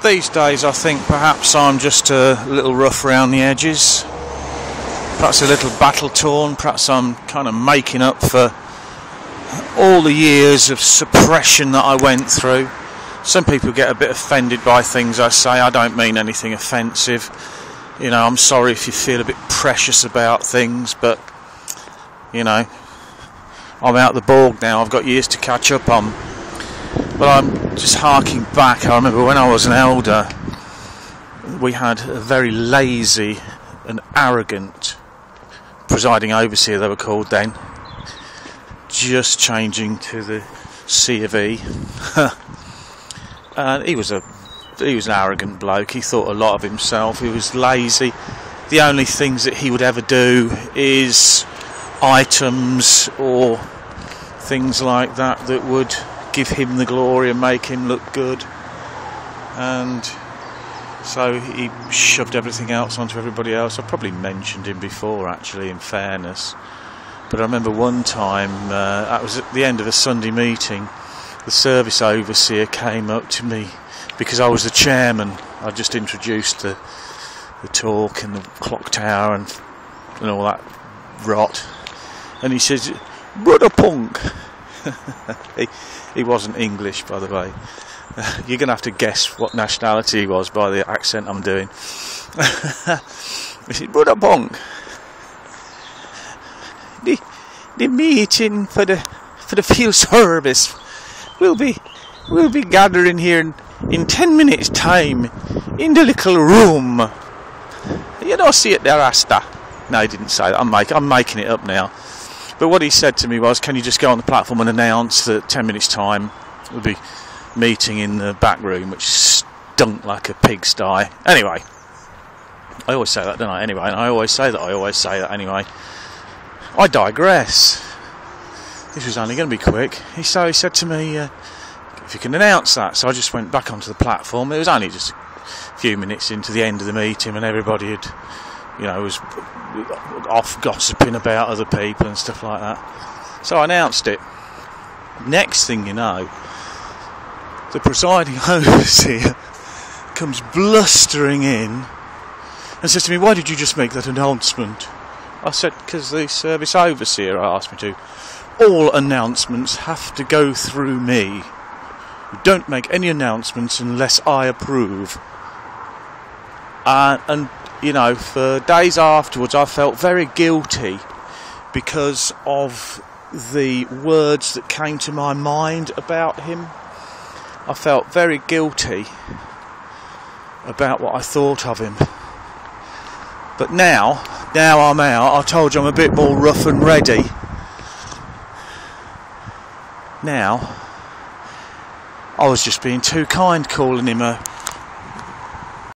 These days I think perhaps I'm just a little rough around the edges, perhaps a little battle torn, perhaps I'm kind of making up for all the years of suppression that I went through. Some people get a bit offended by things I say. I don't mean anything offensive. You know, I'm sorry if you feel a bit precious about things, but, you know, I'm out the bog now. I've got years to catch up on. But I'm just harking back. I remember when I was an elder, we had a very lazy and arrogant presiding overseer, they were called then, just changing to the C of E. And he was an arrogant bloke. He thought a lot of himself. He was lazy. The only things that he would ever do is items or things like that that would give him the glory and make him look good. And so he shoved everything else onto everybody else. I probably mentioned him before, actually, in fairness. But I remember one time, that was at the end of a Sunday meeting, the service overseer came up to me because I was the chairman. I just introduced the talk and the clock tower and all that rot. And he says, "Brother Punk." He wasn't English, by the way. You're going to have to guess what nationality he was by the accent I'm doing. He said, "Brother Punk, the meeting for the field service will be gathering here in 10 minutes' time in the little room. You don't see it there, Asta." No, he didn't say that. I'm making it up now. But what he said to me was, "Can you just go on the platform and announce that 10 minutes' time we'll be meeting in the back room," which stunk like a pigsty. Anyway, I always say that, don't I? Anyway, and I always say that anyway. I digress. This was only going to be quick. He said to me, "If you can announce that." So I just went back onto the platform. It was only just a few minutes into the end of the meeting, and everybody had, was off gossiping about other people and stuff like that. So I announced it. Next thing you know, the presiding overseer comes blustering in and says to me, "Why did you just make that announcement?" I said, "Because the service overseer asked me to. All announcements have to go through me. You don't make any announcements unless I approve." And for days afterwards I felt very guilty because of the words that came to my mind about him. I felt very guilty about what I thought of him. But now I'm out. I told you I'm a bit more rough and ready. Now, I was just being too kind calling him a